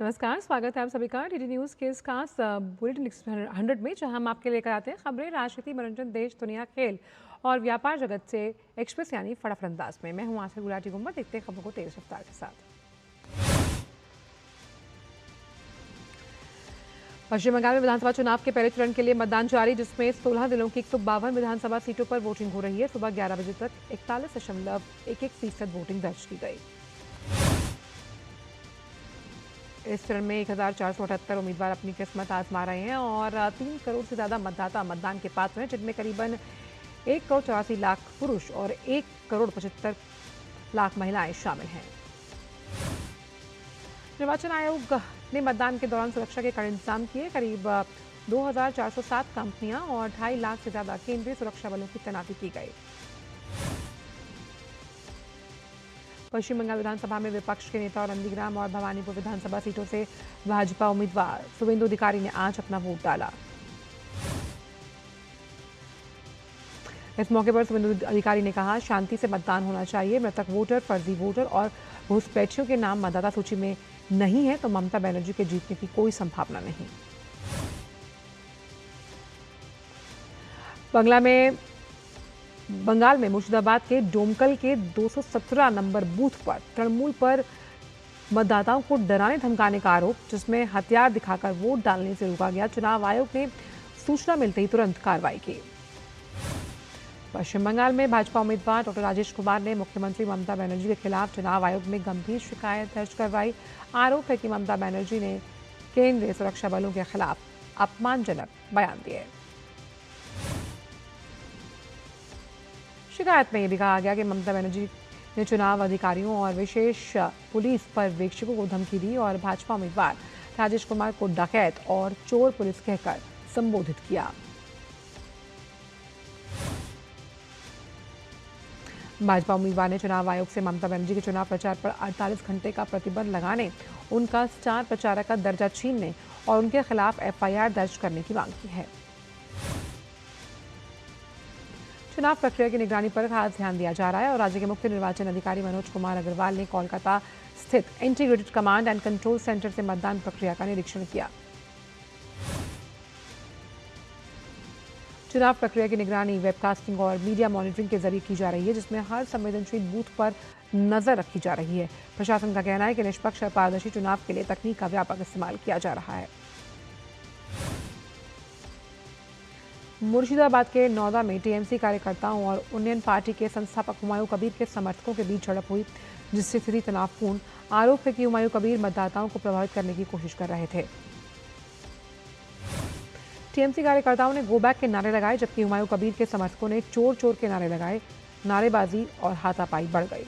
नमस्कार, स्वागत है आप सभी का डीडी न्यूज़ के इस खास बुलेटिन 100 में, जहां हम आपके लेकर आते हैं खबरें, राजनीति, मनोरंजन, देश, दुनिया, खेल और व्यापार जगत से एक्सप्रेस यानी फटाफट अंदाज में। मैं हूं आसिफ गुलाटी गुम्बद। देखते हैं खबरों को तेज रफ्तार के साथ। पश्चिम बंगाल में विधानसभा चुनाव के पहले चरण के लिए मतदान जारी, जिसमें 16 जिलों की 152 विधानसभा सीटों पर वोटिंग हो रही है। सुबह 11 बजे तक 41.11% वोटिंग दर्ज की गई। इस चरण में 1478 उम्मीदवार अपनी किस्मत आजमा रहे हैं और 3 करोड़ से ज्यादा मतदाता मतदान के पात्र हैं, जिनमें करीबन 1 करोड़ 84 लाख पुरुष और 1 करोड़ 75 लाख महिलाएं शामिल हैं। निर्वाचन आयोग ने मतदान के दौरान सुरक्षा के कड़े इंतजाम किए। करीब 2407 कंपनियां और 2.5 लाख से ज्यादा केंद्रीय सुरक्षा बलों की तैनाती की गई। पश्चिम बंगाल विधानसभा में विपक्ष के नेता और नंदीग्राम और भवानीपुर विधानसभा सीटों से भाजपा उम्मीदवार शुभेंदु अधिकारी ने आज अपना वोट डाला। इस मौके पर शुभेंदु अधिकारी ने कहा, शांति से मतदान होना चाहिए। मृतक वोटर, फर्जी वोटर और घुसपैठियों के नाम मतदाता सूची में नहीं है तो ममता बनर्जी के जीतने की कोई संभावना नहीं। बंगाल में मुर्शिदाबाद के डोमकल के 217 नंबर बूथ पर तृणमूल पर मतदाताओं को डराने धमकाने का आरोप, जिसमें हथियार दिखाकर वोट डालने से रोका गया। चुनाव आयोग ने सूचना मिलते ही तुरंत कार्रवाई की। पश्चिम बंगाल में भाजपा उम्मीदवार डॉक्टर राजेश कुमार ने मुख्यमंत्री ममता बनर्जी के खिलाफ चुनाव आयोग में गंभीर शिकायत दर्ज करवाई। आरोप है कि ममता बनर्जी ने केंद्रीय सुरक्षा बलों के खिलाफ अपमानजनक बयान दिए। शिकायत में यह भी कहा गया कि ममता बनर्जी ने चुनाव अधिकारियों और विशेष पुलिस पर्यवेक्षकों को धमकी दी और भाजपा उम्मीदवार राजेश कुमार को डकैत और चोर पुलिस कहकर संबोधित किया। भाजपा उम्मीदवार ने चुनाव आयोग से ममता बनर्जी के चुनाव प्रचार पर 48 घंटे का प्रतिबंध लगाने, उनका स्टार प्रचारक का दर्जा छीनने और उनके खिलाफ एफआईआर दर्ज करने की मांग की है। चुनाव प्रक्रिया की निगरानी पर खास ध्यान दिया जा रहा है और राज्य के मुख्य निर्वाचन अधिकारी मनोज कुमार अग्रवाल ने कोलकाता स्थित integrated command and control centre से मतदान प्रक्रिया का निरीक्षण किया। चुनाव प्रक्रिया की निगरानी वेबकास्टिंग और मीडिया मॉनिटरिंग के जरिए की जा रही है, जिसमें हर संवेदनशील बूथ पर नजर रखी जा रही है। प्रशासन का कहना है कि निष्पक्ष और पारदर्शी चुनाव के लिए तकनीक का व्यापक इस्तेमाल किया जा रहा है। मुर्शिदाबाद के नौदा में टीएमसी कार्यकर्ताओं और यूनियन पार्टी के संस्थापक हुमायूं कबीर के समर्थकों के बीच झड़प हुई, जिससे स्थिति तनावपूर्ण। आरोप है कि हुमायूं कबीर मतदाताओं को प्रभावित करने की कोशिश कर रहे थे। टीएमसी कार्यकर्ताओं ने गो बैक के नारे लगाए, जबकि हुमायूं कबीर के समर्थकों ने चोर चोर के नारे लगाए। नारेबाजी और हाथापाई बढ़ गई।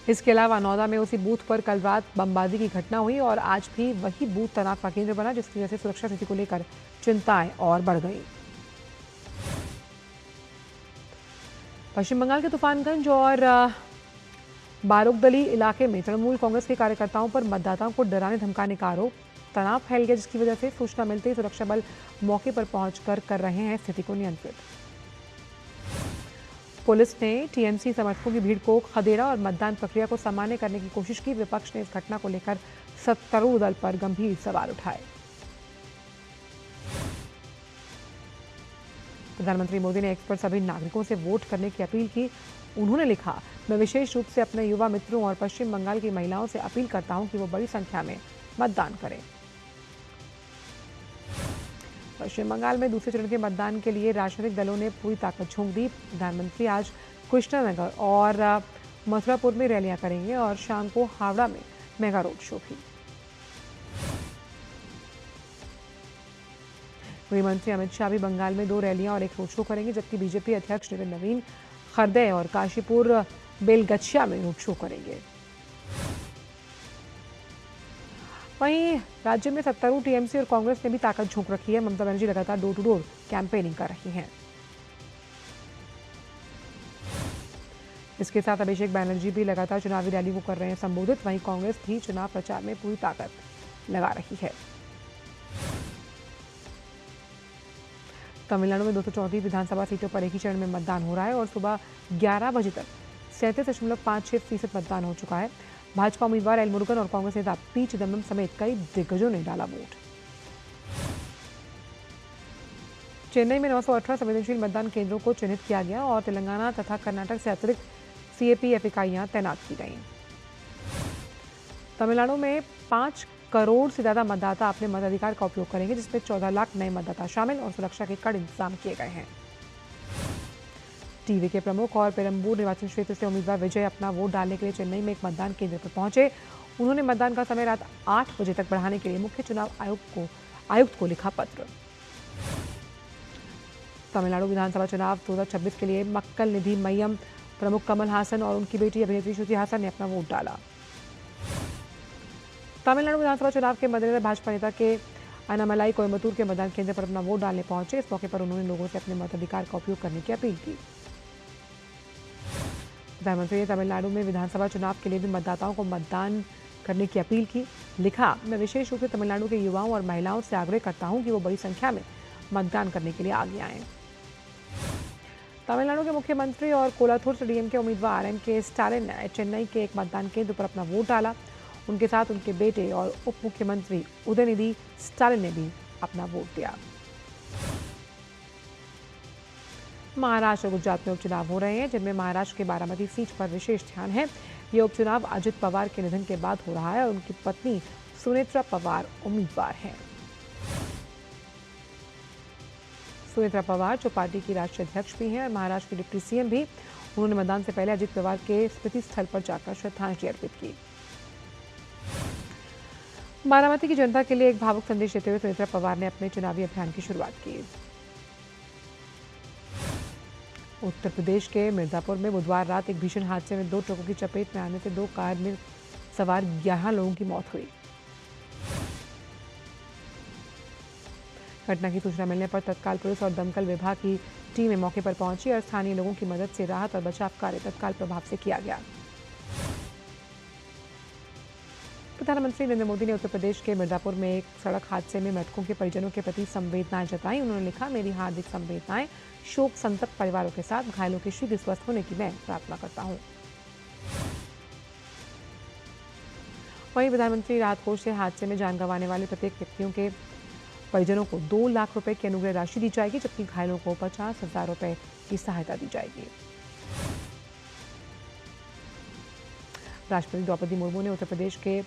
इसके अलावा नौदा में उसी बूथ पर कल रात बमबाजी की घटना हुई और आज भी वही बूथ तनाव का केंद्र बना, जिसकी वजह से सुरक्षा स्थिति को लेकर चिंताएं और बढ़ गई। पश्चिम बंगाल के तूफानगंज और बारोगदली इलाके में तृणमूल कांग्रेस के कार्यकर्ताओं पर मतदाताओं को डराने धमकाने का आरोप। तनाव फैल गया, जिसकी वजह से सूचना मिलते ही सुरक्षा बल मौके पर पहुंचकर कर रहे हैं स्थिति को नियंत्रित। पुलिस ने टीएमसी समर्थकों की भीड़ को खदेड़ा और मतदान प्रक्रिया को सामान्य करने की कोशिश की। विपक्ष ने इस घटना को लेकर सत्तारूढ़ दल पर गंभीर सवाल उठाए। प्रधानमंत्री मोदी ने एक्स पर सभी नागरिकों से वोट करने की अपील की। उन्होंने लिखा, मैं विशेष रूप से अपने युवा मित्रों और पश्चिम बंगाल की महिलाओं से अपील करता हूं कि वो बड़ी संख्या में मतदान करें। पश्चिम बंगाल में दूसरे चरण के मतदान के लिए राजनीतिक दलों ने पूरी ताकत झोंक दी। प्रधानमंत्री आज कृष्णानगर और मथुरापुर में रैलियां करेंगे और शाम को हावड़ा में मेगा रोड शो भी। गृह मंत्री अमित शाह भी बंगाल में 2 रैलियां और 1 रोड शो करेंगे, जबकि बीजेपी अध्यक्ष नितिन नवीन खरदय और काशीपुर बेलगछिया में रोड शो करेंगे। वहीं राज्य में सत्तारूढ़ टीएमसी और कांग्रेस ने भी ताकत झोंक रखी है। ममता बनर्जी लगातार डोर टू डोर कैंपेनिंग कर रही हैं। इसके साथ अभिषेक बनर्जी भी लगातार चुनावी रैली को कर रहे हैं संबोधित। वहीं कांग्रेस भी चुनाव प्रचार में पूरी ताकत लगा रही है। तमिलनाडु में 234 विधानसभा सीटों पर एक ही चरण में मतदान हो रहा है और सुबह 11 बजे तक 37.56% मतदान हो चुका है। भाजपा उम्मीदवार एल मुरुगन और कांग्रेस नेता पी चिदम्बरम समेत कई दिग्गजों ने डाला वोट। चेन्नई में 918 संवेदनशील मतदान केंद्रों को चिन्हित किया गया और तेलंगाना तथा कर्नाटक से अतिरिक्त सीएपीएफ इकाइयां तैनात की गईं। तमिलनाडु में 5 करोड़ से ज्यादा मतदाता अपने मताधिकार का उपयोग करेंगे, जिसमें 14 लाख नए मतदाता शामिल और सुरक्षा के कड़े इंतजाम किए गए हैं। टीवी के प्रमुख और पेरंबूर निर्वाचन क्षेत्र से उम्मीदवार विजय अपना वोट डालने के लिए चेन्नई में एक मतदान केंद्र पर पहुंचे। उन्होंने मतदान का समय रात 8 बजे तक बढ़ाने के लिए मुख्य चुनाव आयुक्त को लिखा पत्र। तमिलनाडु विधानसभा चुनाव 2026 के लिए मक्कल निधि मय्यम प्रमुख कमल हासन और उनकी बेटी अभिनेत्री श्रुति हासन ने अपना वोट डाला। तमिलनाडु विधानसभा चुनाव के मद्देनजर भाजपा नेता के अनामलाई कोयम्बतूर के मतदान केंद्र पर अपना वोट डालने पहुंचे। इस मौके पर उन्होंने लोगों से अपने मताधिकार का उपयोग करने की अपील की। प्रधानमंत्री ने तमिलनाडु में विधानसभा चुनाव के लिए भी मतदाताओं को मतदान करने की अपील की। लिखा, मैं विशेष रूप से तमिलनाडु के युवाओं और महिलाओं से आग्रह करता हूं कि वो बड़ी संख्या में मतदान करने के लिए आगे आएं। तमिलनाडु के मुख्यमंत्री और कोलाथुर से डीएमके उम्मीदवार एम.के. स्टालिन ने चेन्नई के एक मतदान केंद्र पर अपना वोट डाला। उनके साथ उनके बेटे और उप मुख्यमंत्री उदयनिधि स्टालिन ने भी अपना वोट दिया। महाराष्ट्र और गुजरात में उपचुनाव हो रहे हैं, जिनमें महाराष्ट्र के बारामती सीट पर विशेष ध्यान है। ये उपचुनाव अजित पवार के निधन के बाद हो रहा है और उनकी पत्नी सुनेत्रा पवार उम्मीदवार हैं। सुनेत्रा पवार, जो पार्टी की राष्ट्रीय अध्यक्ष भी हैं और महाराष्ट्र की डिप्टी सीएम भी, उन्होंने मतदान से पहले अजित पवार के स्मृति स्थल पर जाकर श्रद्धांजलि अर्पित की। बारामती की जनता के लिए एक भावुक संदेश देते हुए सुनेत्रा पवार ने अपने चुनावी अभियान की शुरुआत की। उत्तर प्रदेश के मिर्जापुर में बुधवार रात एक भीषण हादसे में 2 ट्रकों की चपेट में आने से 2 कार में सवार 11 लोगों की मौत हुई। घटना की सूचना मिलने पर तत्काल पुलिस और दमकल विभाग की टीमें मौके पर पहुंची और स्थानीय लोगों की मदद से राहत और बचाव कार्य तत्काल प्रभाव से किया गया। प्रधानमंत्री नरेंद्र मोदी ने उत्तर प्रदेश के मिर्जापुर में एक सड़क हादसे में मृतकों के परिजनों के प्रति संवेदनाएं जताई। उन्होंने लिखा, मेरी हार्दिक संवेदनाएं शोक संतप्त परिवारों के साथ, घायलों के शीघ्र स्वस्थ होने की मैं प्रार्थना करता हूं। वहीं प्रधानमंत्री राहत कोष से हादसे में जान गंवाने वाले प्रत्येक व्यक्तियों के परिजनों को 2 लाख रुपए की अनुग्रह राशि दी जाएगी, जबकि घायलों को 50,000 रुपए की सहायता दी जाएगी। राष्ट्रपति द्रौपदी मुर्मू ने उत्तर प्रदेश के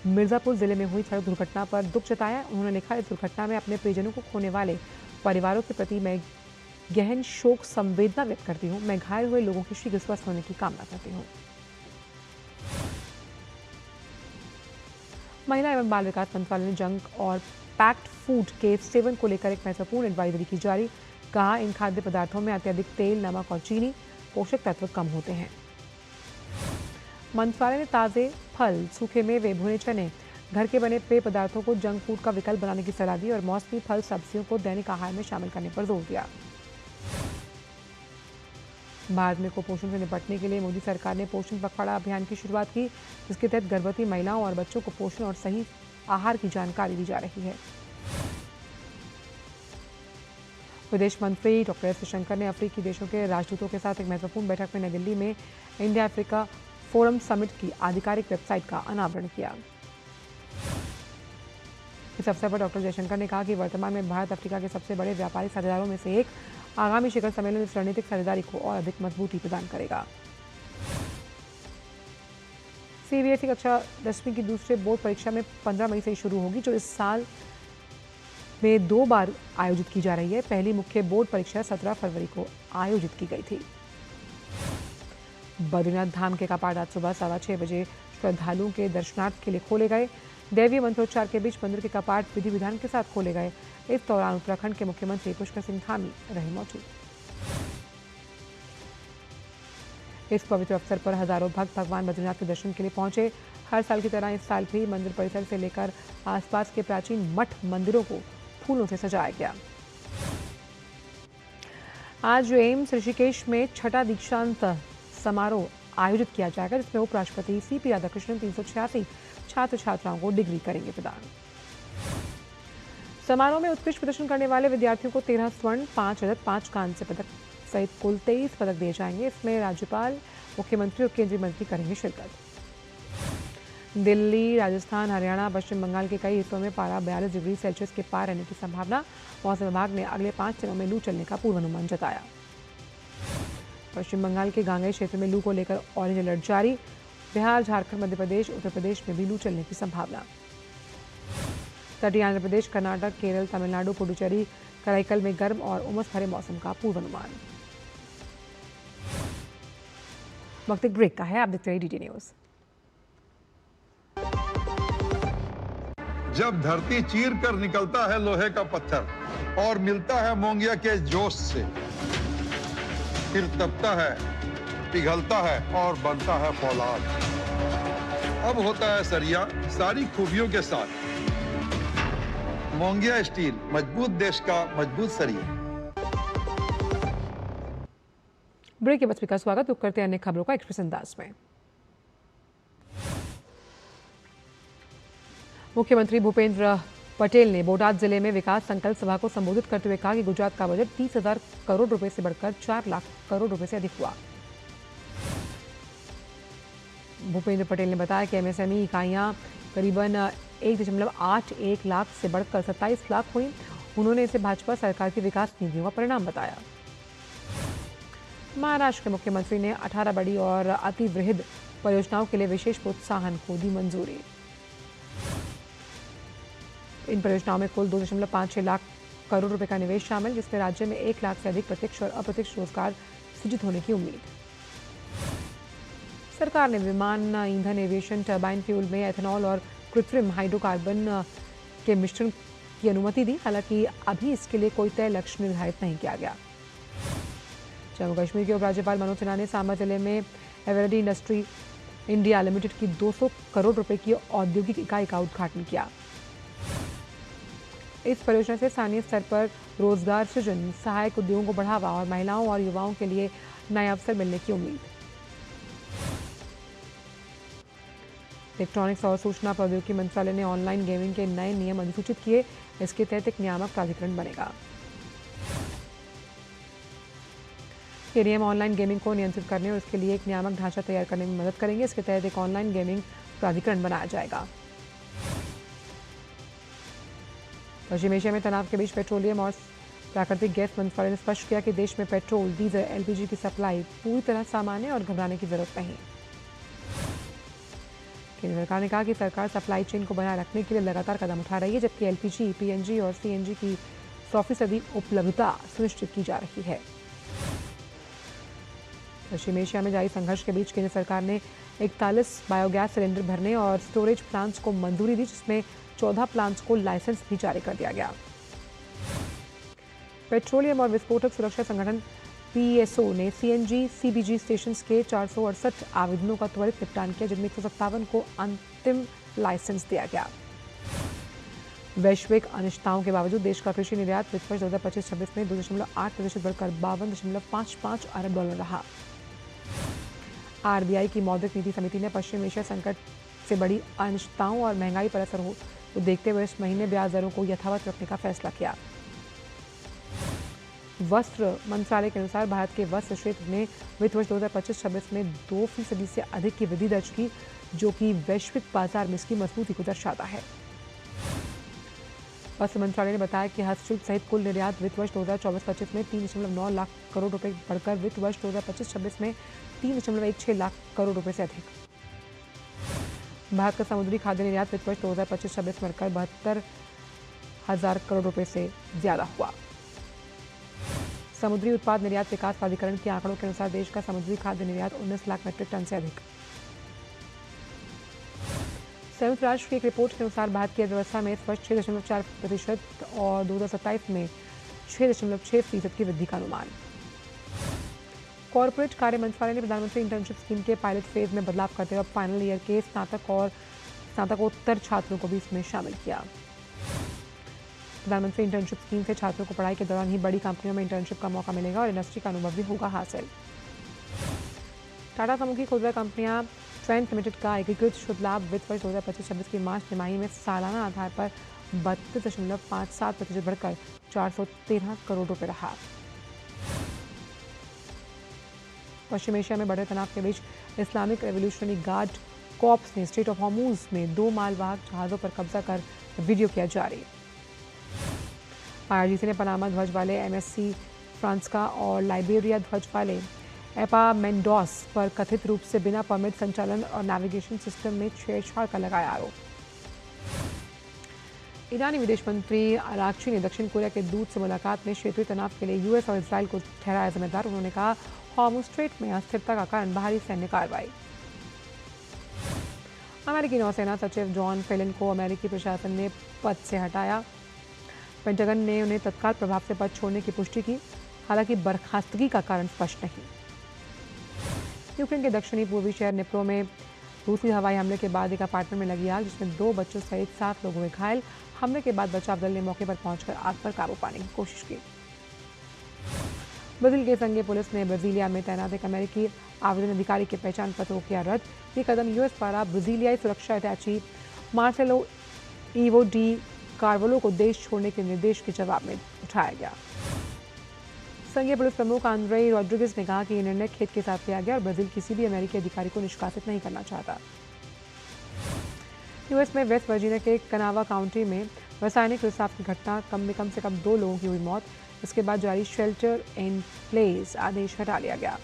मिर्जापुर जिले में हुई सड़क दुर्घटना पर दुख जताया। उन्होंने लिखा, इस दुर्घटना में अपने परिजनों को खोने वाले परिवारों के प्रति मैं गहन शोक संवेदना व्यक्त करती हूँ। मैं घायल हुए लोगों के शीघ्र स्वस्थ होने की कामना करती हूँ। महिला एवं बाल विकास मंत्रालय ने जंक और पैक्ड फूड के सेवन को लेकर एक महत्वपूर्ण एडवाइजरी की जारी। कहा, इन खाद्य पदार्थों में अत्यधिक तेल, नमक और चीनी, पोषक तत्व कम होते हैं। मंत्रालय ने ताज़े फल, सूखे मेवे, भुने चने, घर के बने पेय पदार्थों को जंक फूड का विकल्प बनाने की सलाह दी और मौसमी फल, सब्जियों को दैनिक आहार में शामिल करने पर जोर दिया। भारत में कुपोषण से निपटने के लिए मोदी सरकार ने पोषण पखवाड़ा अभियान की शुरुआत की, जिसके तहत गर्भवती महिलाओं और बच्चों को पोषण और सही आहार की जानकारी दी जा रही है। विदेश मंत्री डॉक्टर एस जयशंकर ने अफ्रीकी देशों के राजदूतों के साथ एक महत्वपूर्ण बैठक में नई दिल्ली में इंडिया अफ्रीका फोरम समिट की आधिकारिक वेबसाइट का अनावरण किया। इस अवसर पर डॉक्टर जयशंकर ने कहा कि वर्तमान में भारत अफ्रीका के सबसे बड़े व्यापारिक साझेदारों में से एक। आगामी शिखर सम्मेलन इस रणनीतिक साझेदारी को और अधिक मजबूती प्रदान करेगा। सीबीएसई कक्षा 10वीं की दूसरे बोर्ड परीक्षा में 15 मई से शुरू होगी, जो इस साल में 2 बार आयोजित की जा रही है। पहली मुख्य बोर्ड परीक्षा 17 फरवरी को आयोजित की गई थी। बद्रीनाथ धाम के कपाट आज सुबह 6:15 बजे श्रद्धालुओं के दर्शनार्थ के लिए खोले गए। दैवीय मंत्रोच्चार के बीच मंदिर के कपाट विधि विधान के साथ खोले गए। इस दौरान उत्तराखंड के मुख्यमंत्री पुष्कर सिंह धामी रहे मौजूद। इस पवित्र अवसर पर हजारों भक्त भगवान बद्रीनाथ के दर्शन के लिए पहुंचे। हर साल की तरह इस साल भी मंदिर परिसर से लेकर आसपास के प्राचीन मठ मंदिरों को फूलों से सजाया गया। आज एम्स ऋषिकेश में 6ठा दीक्षांत समारोह आयोजित किया जाएगा, जिसमें उपराष्ट्रपति सीपी राधाकृष्णन 386 छात्र छात्राओं को डिग्री करेंगे प्रदान। समारोह में उत्कृष्ट प्रदर्शन करने वाले विद्यार्थियों को 13 स्वर्ण, 5 रजत, 5 कांस्य पदक सहित कुल 23 पदक दिए जाएंगे। इसमें राज्यपाल, मुख्यमंत्री और केंद्रीय मंत्री करेंगे शिरकत। दिल्ली, राजस्थान, हरियाणा, पश्चिम बंगाल के कई हिस्सों में पारा 42 डिग्री सेल्सियस के पार रहने की संभावना। मौसम विभाग ने अगले 5 दिनों में लू चलने का पूर्वानुमान जताया। पश्चिम बंगाल के गांगेय क्षेत्र में लू को लेकर ऑरेंज अलर्ट जारी। बिहार, झारखंड, मध्य प्रदेश, उत्तर प्रदेश में भी लू चलने की संभावना। तटीय आंध्र प्रदेश, कर्नाटक, केरल, तमिलनाडु, पुडुचेरी, कराईकल में गर्म और उमस भरे मौसम का पूर्वानुमान। वक्त एक ब्रेक का है, आप देखते रहिए डीडी न्यूज। जब धरती चीर कर निकलता है लोहे का पत्थर और मिलता है मोंगिया के जोश से, फिर तपता है, पिघलता है और बनता है फौलाद। अब होता है सरिया सारी खूबियों के साथ। मोंगिया स्टील, मजबूत देश का मजबूत सरिया। ब्रेक के बाद का स्वागत करते हैं अन्य खबरों का एक्सप्रेस अंदाज में। मुख्यमंत्री भूपेंद्र पटेल ने बोटाद जिले में विकास संकल्प सभा को संबोधित करते हुए कहा कि गुजरात का बजट 30,000 करोड़ रुपए से बढ़कर 4 लाख करोड़ रुपए से अधिक हुआ। भूपेंद्र पटेल ने बताया कि एमएसएमई इकाइयां करीबन 1.81 लाख से बढ़कर 27 लाख हुई। उन्होंने इसे भाजपा सरकार की विकास नीतियों का परिणाम बताया। महाराष्ट्र के मुख्यमंत्री ने 18 बड़ी और अतिवृहद परियोजनाओं के लिए विशेष प्रोत्साहन को दी मंजूरी। इन परियोजनाओं में कुल 2.56 लाख करोड़ रुपए का निवेश शामिल, जिसमें राज्य में 1 लाख से अधिक प्रत्यक्ष और अप्रत्यक्ष रोजगार सृजित होने की उम्मीद। सरकार ने विमान ईंधन, एविएशन, टरबाइन फ्यूल में एथेनॉल और कृत्रिम हाइड्रोकार्बन के मिश्रण की अनुमति दी। हालांकि अभी इसके लिए कोई तय लक्ष्य निर्धारित नहीं किया गया। जम्मू कश्मीर के उपराज्यपाल मनोज सिन्हा ने सांबा जिले में एवरेडी इंडस्ट्री इंडिया लिमिटेड की 200 करोड़ रुपए की औद्योगिक इकाई का उद्घाटन किया। इस परियोजना से स्थानीय स्तर पर रोजगार सृजन, सहायक उद्योगों को बढ़ावा और महिलाओं और युवाओं के लिए नए अवसर मिलने की उम्मीद। इलेक्ट्रॉनिक्स और सूचना प्रौद्योगिकी मंत्रालय ने ऑनलाइन गेमिंग के नए नियम अधिसूचित किए। इसके तहत एक नियामक प्राधिकरण बनेगा। ये नियम ऑनलाइन गेमिंग को नियंत्रित करने और इसके लिए एक नियामक ढांचा तैयार करने में मदद करेंगे। इसके तहत एक ऑनलाइन गेमिंग प्राधिकरण बनाया जाएगा। पश्चिम एशिया में तनाव के बीच पेट्रोलियम और प्राकृतिक गैस मंत्रालय ने स्पष्ट किया कि देश में पेट्रोल, डीजल, एलपीजी की सप्लाई पूरी तरह सामान्य और घबराने की जरूरत नहीं। केंद्र सरकार ने कहा कि सरकार सप्लाई चेन को बनाए रखने के लिए लगातार कदम उठा रही है, जबकि एलपीजी, पीएनजी और सीएनजी की 100% उपलब्धता सुनिश्चित की जा रही है। पश्चिम एशिया में जारी संघर्ष के बीच केंद्र सरकार ने 41 बायोगैस सिलेंडर भरने और स्टोरेज प्लांट्स को मंजूरी दी, जिसमें 14 प्लांट्स को लाइसेंस भी जारी कर दिया गया। पेट्रोलियम और विस्फोटक सुरक्षा संगठन पीएसओ ने सीएनजी सीबीजी स्टेशन के 468 आवेदनों का त्वरित निपटान किया, जिनमें 157 को अंतिम लाइसेंस दिया गया। वैश्विक अनिश्चितताओं के बावजूद देश का कृषि निर्यात वित्त वर्ष 2025-26 में 2.8% बढ़कर 52.55 अरब डॉलर रहा। आरबीआई की मौद्रिक नीति समिति ने पश्चिम एशिया संकट से बड़ी अनिश्चितताओं और महंगाई पर असर को देखते हुए इस महीने ब्याज दरों को यथावत रखने का फैसला किया। वस्त्र मंत्रालय के अनुसार भारत के वस्त्र क्षेत्र ने वित्त वर्ष 2025-26 में 2% से अधिक की वृद्धि दर्ज की, जो कि वैश्विक बाजार में इसकी मजबूती को दर्शाता है। वस्त्र मंत्रालय ने बताया कि हस्तशिल्प सहित कुल निर्यात वित्त वर्ष 2024-25 में 3.9 लाख करोड़ रुपए बढ़कर वित्त वर्ष 2025-26 में 3.16 लाख करोड़ रुपए से अधिक। भारत का समुद्री खाद्य निर्यात वित्त वर्ष 2025-26 में बढ़कर 72,000 करोड़ रुपए से ज्यादा हुआ। समुद्री उत्पाद निर्यात विकास प्राधिकरण के आंकड़ों के अनुसार देश का समुद्री खाद्य निर्यात 19 लाख मीट्रिक टन से अधिक। संयुक्त राष्ट्र की एक रिपोर्ट के अनुसार भारत की अर्थव्यवस्था में इस वर्ष 6.4% और 2027 में 6.6% की वृद्धि का अनुमान। कॉर्पोरेट कार्य मंत्रालय ने प्रधानमंत्री इंटर्नशिप स्कीम के पायलट फेज में बदलाव करते हुए फाइनल ईयर के स्नातक और स्नातकोत्तर छात्रों को भी इसमें शामिल किया। प्रधानमंत्री इंटर्नशिप स्कीम से छात्रों को पढ़ाई के दौरान ही बड़ी कंपनियों में इंटर्नशिप का मौका मिलेगा और इंडस्ट्री का अनुभव भी होगा हासिल। टाटा समूह की खुदरा कंपनियां ट्रेंट लिमिटेड का एकीकृत शुद्ध लाभ वित्त वर्ष 2025-26 की मार्च तिमाही में सालाना आधार पर 32.57% बढ़कर 413 करोड़ रुपए रहा। पश्चिम एशिया में बढ़े तनाव के बीच इस्लामिक रेवोल्यूशनरी गार्ड कॉप्स ने स्ट्रेट ऑफ हॉर्मूज में 2 मालवाहक जहाज़ों पर कब्जा कर वीडियो किया जारी। IRGC ने पनामा ध्वज वाले MSC फ्रांसका और लाइबेरिया ध्वज वाले एपामेंडोस पर कथित रूप से बिना परमिट संचालन और नेविगेशन सिस्टम में छेड़छाड़ का लगाया आरोप। ईरानी विदेश मंत्री अराक्ची ने दक्षिण कोरिया के दूत से मुलाकात में क्षेत्रीय तनाव के लिए यूएस और इजरायल को ठहराया जिम्मेदार। उन्होंने कहा, हॉर्मुज स्ट्रेट में अस्थिरता का कारण बाहरी सैन्य कार्रवाई। अमेरिकी नौसेना सचिव जॉन फेलिन को अमेरिकी प्रशासन ने पद से हटाया। पेंटागन ने उन्हें तत्काल प्रभाव से पद छोड़ने की पुष्टि की, हालांकि बर्खास्तगी का कारण स्पष्ट नहीं। यूक्रेन के दक्षिणी पूर्वी शहर निप्रो में रूसी हवाई हमले के बाद एक अपार्टमेंट में लगी आग, जिसमें 2 बच्चों सहित 7 लोग हुए घायल। हमले के बाद बचाव दल ने मौके पर पहुंचकर आग पर काबू पाने की कोशिश की। ब्राजील के संघीय पुलिस ने ब्राजीलिया में तैनात एक अमेरिकी आवेदन अधिकारी के पहचान पत्र को किया रद्द। ये कदम यूएस द्वारा ब्राजीलियाई सुरक्षा अटैची मार्सेलो इवो डी कार्वलो को देश छोड़ने के निर्देश के जवाब में उठाया गया। संघीय पुलिस प्रमुख आंद्रे रोड्रिगेज ने कहा कि यह निर्णय खेद के साथ लिया गया और ब्राजील किसी भी अमेरिकी अधिकारी को निष्कासित नहीं करना चाहता। यूएस में वेस्ट वर्जीनिया के कनावा काउंटी में रासायनिक रिसाव की घटना कम से कम 2 लोगों की हुई मौत। इसके बाद जारी शेल्टर इन प्लेस आदेश हटा लिया गया।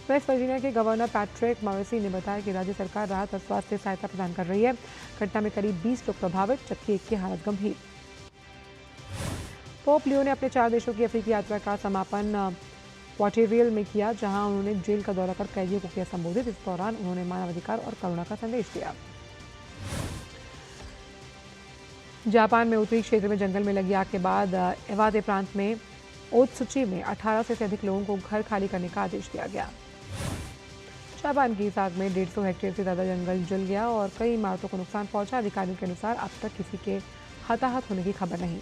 वेस्ट वर्जीनिया के गवर्नर पैट्रिक मॉरिसी ने बताया कि राज्य सरकार राहत और स्वास्थ्य सहायता प्रदान कर रही है। घटना में करीब 20 लोग प्रभावित, जबकि एक की हालत गंभीर। पोप लियो ने अपने 4 देशों की अफ्रीकी यात्रा का समापन क्वार्टेरियल में किया, जहां उन्होंने जेल का दौरा कर कैदियों को किया संबोधित। इस दौरान उन्होंने मानवाधिकार और करुणा का संदेश दिया। जापान में उत्तरी क्षेत्र में जंगल में लगी आग के बाद इवाते प्रांत में ओत्सुची में 18 से अधिक लोगों को घर खाली करने का आदेश दिया गया। जापान की इस आग में 150 हेक्टेयर से ज्यादा जंगल जल गया और कई इमारतों को नुकसान पहुंचा। अधिकारियों के अनुसार अब तक किसी के हताहत होने की खबर नहीं।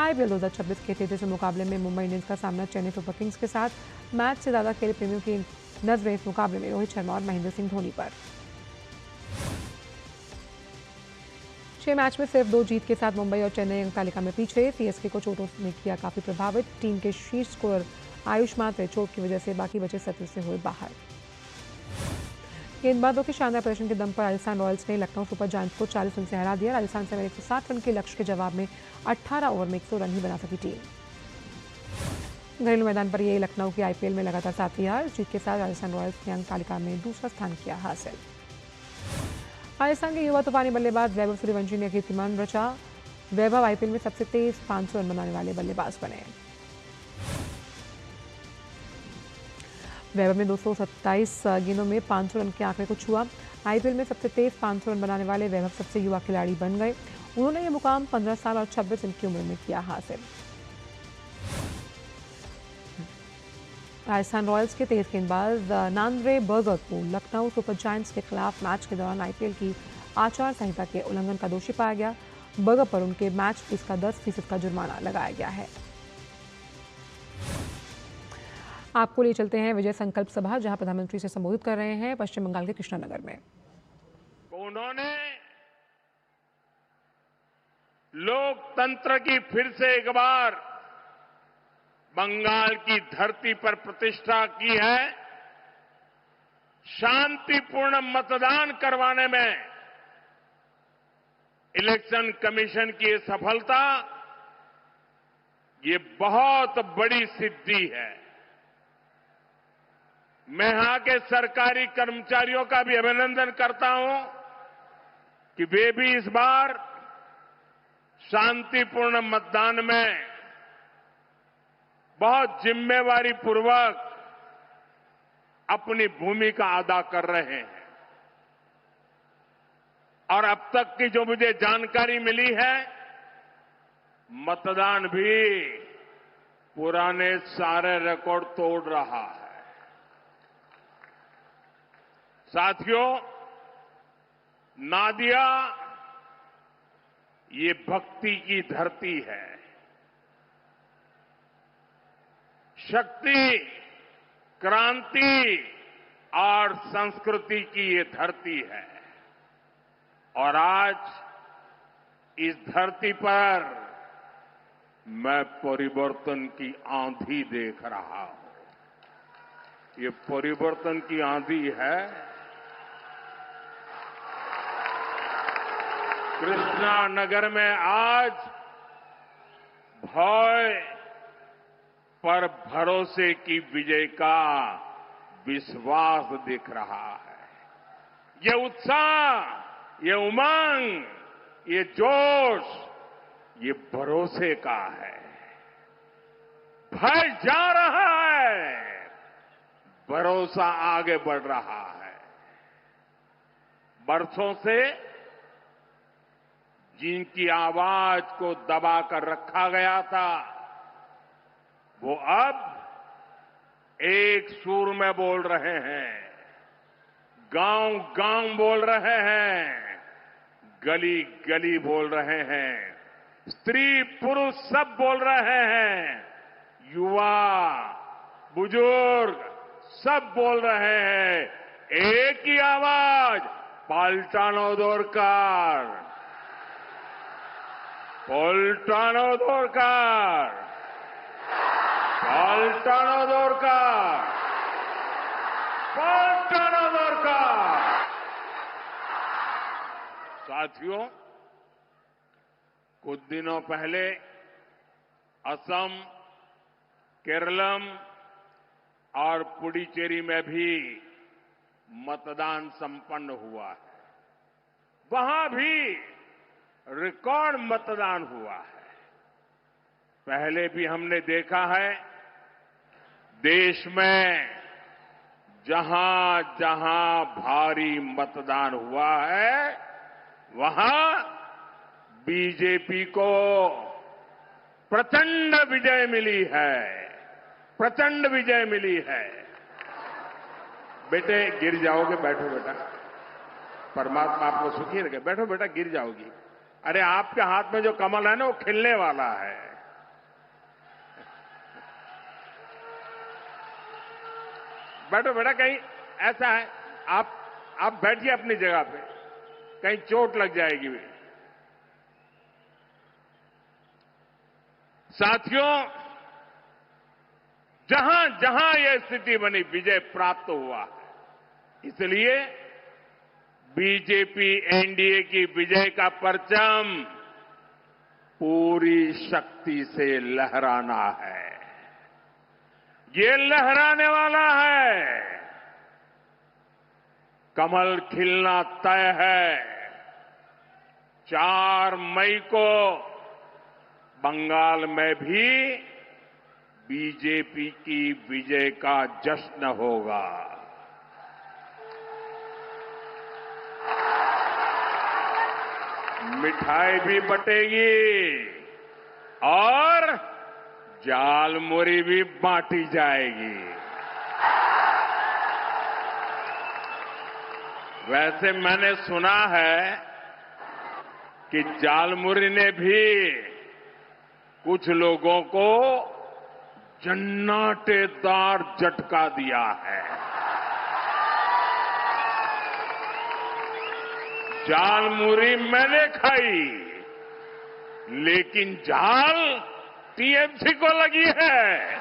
IPL 2026 के तेजस्वी मुकाबले में मुंबई इंडियंस का सामना चेन्नई सुपर किंग्स के साथ। मैच से ज्यादा खेल प्रेमियों की नजरें इस मुकाबले में रोहित शर्मा और महेंद्र सिंह धोनी पर। 6 मैच में सिर्फ 2 जीत के साथ मुंबई और चेन्नई अंक तालिका में पीछे। सीएसके को चोटों ने किया काफी प्रभावित। टीम के शीर्ष स्कोर आयुष मात्रे चोट की वजह से बाकी बचे सत्र से हुए बाहर। गेंदबाजों के शानदार प्रदर्शन के दम पर राजस्थान रॉयल्स ने लखनऊ सुपर जायंट्स को 40 रन से हरा दिया। राजस्थान से 160 रन के लक्ष्य के जवाब में 18 ओवर में 100 रन ही बना सकी टीम। घरेलू मैदान पर यह लखनऊ की IPL में लगातार 7वीं हार। जीत के साथ राजस्थान रॉयल्स ने अंक तालिका में दूसरा स्थान किया हासिल। राजस्थान के युवा तूफानी बल्लेबाज वैभव सूर्यवंशी ने कीर्तिमान रचा। वैभव IPL में सबसे तेज 500 रन बनाने वाले बल्लेबाज बने। वैभव ने 227 गेंदों में 500 रन के आंकड़े को छुआ। IPL में सबसे तेज 500 रन बनाने वाले वैभव सबसे युवा खिलाड़ी बन गए। उन्होंने यह मुकाम 15 साल और 26 दिन की उम्र में किया हासिल। राजस्थान रॉयल्स के तेज गेंदबाज नांद्रे बर्गर को लखनऊ सुपर जायंट्स के खिलाफ मैच के दौरान IPL की आचार संहिता के उल्लंघन का दोषी पाया गया। बर्गर पर उनके मैच फीस का 10% का जुर्माना लगाया गया है। आपको ले चलते हैं विजय संकल्प सभा, जहां प्रधानमंत्री से संबोधित कर रहे हैं पश्चिम बंगाल के कृष्णानगर में। उन्होंने लोकतंत्र की फिर से एक बार बंगाल की धरती पर प्रतिष्ठा की है। शांतिपूर्ण मतदान करवाने में इलेक्शन कमीशन की सफलता ये बहुत बड़ी सिद्धि है। मैं यहां के सरकारी कर्मचारियों का भी अभिनंदन करता हूं कि वे भी इस बार शांतिपूर्ण मतदान में बहुत जिम्मेवारी पूर्वक अपनी भूमिका अदा कर रहे हैं। और अब तक की जो मुझे जानकारी मिली है, मतदान भी पुराने सारे रिकॉर्ड तोड़ रहा है। साथियों, नादिया ये भक्ति की धरती है, शक्ति, क्रांति और संस्कृति की ये धरती है। और आज इस धरती पर मैं परिवर्तन की आंधी देख रहा हूं। ये परिवर्तन की आंधी है। कृष्णा नगर में आज भय पर भरोसे की विजय का विश्वास दिख रहा है। ये उत्साह, ये उमंग, ये जोश, ये भरोसे का है। भय जा रहा है, भरोसा आगे बढ़ रहा है। बरसों से जिनकी आवाज को दबाकर रखा गया था, वो अब एक सुर में बोल रहे हैं, गांव गांव बोल रहे हैं, गली गली बोल रहे हैं, स्त्री पुरुष सब बोल रहे हैं, युवा बुजुर्ग सब बोल रहे हैं। एक ही आवाज, पाल्टानो दरकार, पाल्टानो दरकार, पाल्टानो दरकार, पाल्टानो दरकार। साथियों, कुछ दिनों पहले असम, केरलम और पुडुचेरी में भी मतदान संपन्न हुआ है। वहां भी रिकॉर्ड मतदान हुआ है। पहले भी हमने देखा है, देश में जहां जहां भारी मतदान हुआ है, वहां बीजेपी को प्रचंड विजय मिली है, प्रचंड विजय मिली है। बेटे गिर जाओगे, बैठो बेटा, परमात्मा आपको सुखी रखे। बैठो बेटा, गिर जाओगी। अरे आपके हाथ में जो कमल है ना, वो खिलने वाला है। बैठो बेटा, कहीं ऐसा है आप बैठिए अपनी जगह पे, कहीं चोट लग जाएगी। साथियों, जहां जहां यह स्थिति बनी, विजय प्राप्त हुआ है। इसलिए बीजेपी एनडीए की विजय का परचम पूरी शक्ति से लहराना है। ये लहराने वाला है। कमल खिलना तय है। 4 मई को बंगाल में भी बीजेपी की विजय का जश्न होगा। मिठाई भी बटेगी और जालमुरी भी बांटी जाएगी। वैसे मैंने सुना है कि जालमुरी ने भी कुछ लोगों को जन्नाटेदार झटका दिया है। जालमुरी मैंने खाई, लेकिन जाल टीएमसी को लगी है।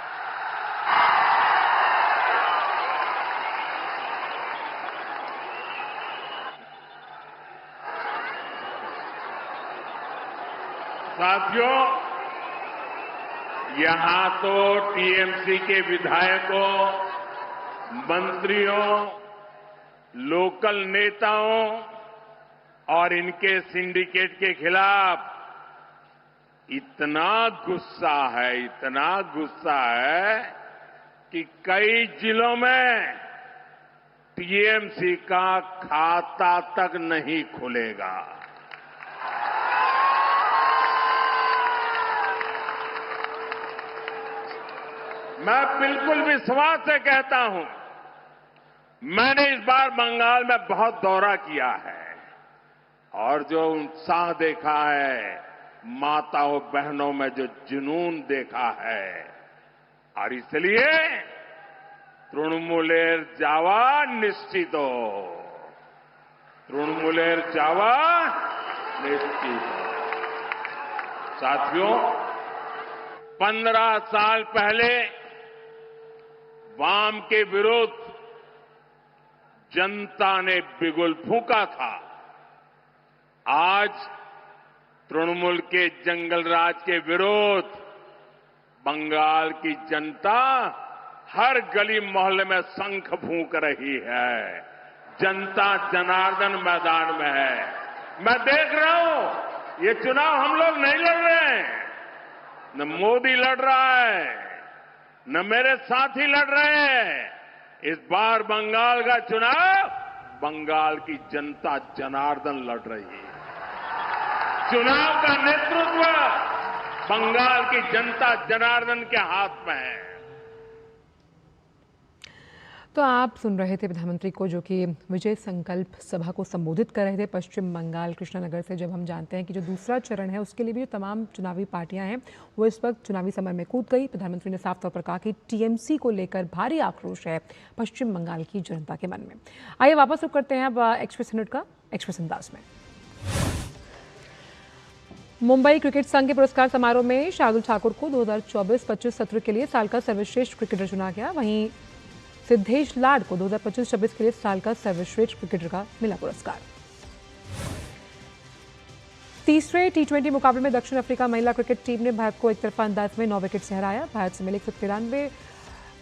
साथियों, यहां तो टीएमसी के विधायकों, मंत्रियों, लोकल नेताओं और इनके सिंडिकेट के खिलाफ इतना गुस्सा है, इतना गुस्सा है कि कई जिलों में टीएमसी का खाता तक नहीं खुलेगा। मैं बिल्कुल विश्वास से कहता हूं, मैंने इस बार बंगाल में बहुत दौरा किया है और जो उत्साह देखा है, माताओं बहनों में जो जुनून देखा है, और इसलिए तृणमूलेर जावा निश्चितो, तृणमूलेर जावा निश्चितो। साथियों, 15 साल पहले वाम के विरुद्ध जनता ने बिगुल फूंका था, आज तृणमूल के जंगल राज के विरुद्ध बंगाल की जनता हर गली मोहल्ले में शंख फूंक रही है। जनता जनार्दन मैदान में है। मैं देख रहा हूं ये चुनाव हम लोग नहीं लड़ रहे हैं, न मोदी लड़ रहा है, न मेरे साथी लड़ रहे हैं। इस बार बंगाल का चुनाव बंगाल की जनता जनार्दन लड़ रही है। चुनाव का नेतृत्व बंगाल की जनता जनार्दन के हाथ में है। तो आप सुन रहे थे प्रधानमंत्री को जो कि विजय संकल्प सभा को संबोधित कर रहे थे पश्चिम बंगाल कृष्णनगर से। जब हम जानते हैं कि जो दूसरा चरण है उसके लिए भी जो तमाम चुनावी पार्टियां हैं वो इस वक्त चुनावी समर में कूद गई। प्रधानमंत्री ने साफ तौर पर कहा कि टीएमसी को लेकर भारी आक्रोश है पश्चिम बंगाल की जनता के मन में। आइए वापस रुक करते हैं अब एक्सप्रेस मिनट का एक्सप्रेस अंदाज में। मुंबई क्रिकेट संघ के पुरस्कार समारोह में शार्दुल ठाकुर को 2024-25 सत्र के लिए साल का सर्वश्रेष्ठ क्रिकेटर चुना गया। वहीं सिद्धेश लाड को 2025-26 के लिए साल का सर्वश्रेष्ठ क्रिकेटर का मिला पुरस्कार। तीसरे टी20 मुकाबले में दक्षिण अफ्रीका महिला क्रिकेट टीम ने भारत को एकतरफा अंदाज में 9 विकेट से हराया। भारत से मिले 193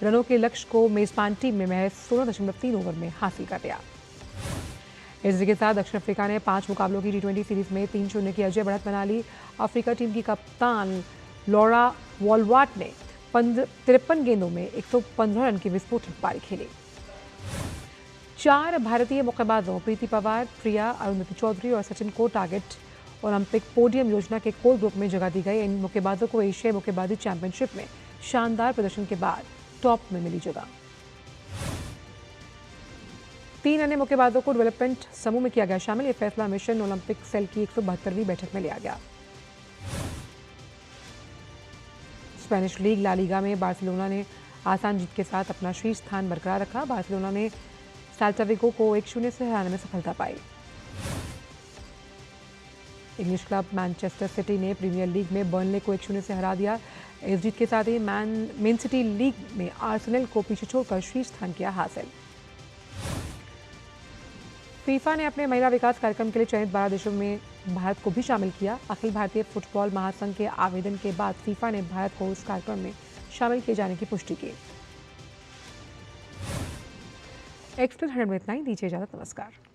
रनों के लक्ष्य को मेजबान टीम ने महज 16.3 ओवर में हासिल कर लिया। इसी के साथ दक्षिण अफ्रीका ने 5 मुकाबलों की टी20 सीरीज में 3-0 की अजय बढ़त बना ली। अफ्रीका टीम की कप्तान लॉरा वॉलवाट ने 53 गेंदों में 115 रन की विस्फोटक पारी खेली। 4 भारतीय मुक्केबाजों प्रीति पवार, प्रिया, अरुंधति चौधरी और सचिन को टारगेट ओलंपिक पोडियम योजना के कोर ग्रुप में जगह दी गई। इन मुक्केबाजों को एशियाई मुक्केबाजी चैंपियनशिप में शानदार प्रदर्शन के बाद टॉप में मिली जगह। 3 अन्य मुक्केबाजों को डेवलपमेंट समूह में किया गया शामिल। यह फैसला मिशन ओलंपिक सेल की 172वीं बैठक में लिया गया। स्पेनिश लीग ला लीगा में बार्सिलोना ने आसान जीत के साथ अपना शीर्ष स्थान बरकरार रखा। बार्सिलोना ने सेल्टा विगो को 1-0 से हराने में सफलता पाई। इंग्लिश क्लब मैनचेस्टर सिटी ने प्रीमियर लीग में बर्नले को 1-0 से हरा दिया। इस जीत के साथ ही मेन सिटी लीग में आर्सेनल को पीछे छोड़कर शीर्ष स्थान किया हासिल। फीफा ने अपने महिला विकास कार्यक्रम के लिए चयनित 12 देशों में भारत को भी शामिल किया। अखिल भारतीय फुटबॉल महासंघ के आवेदन के बाद फीफा ने भारत को उस कार्यक्रम में शामिल किए जाने की पुष्टि की। एक्सप्रेस 100 में इतना ही। दीजिए इजाजत। नमस्कार।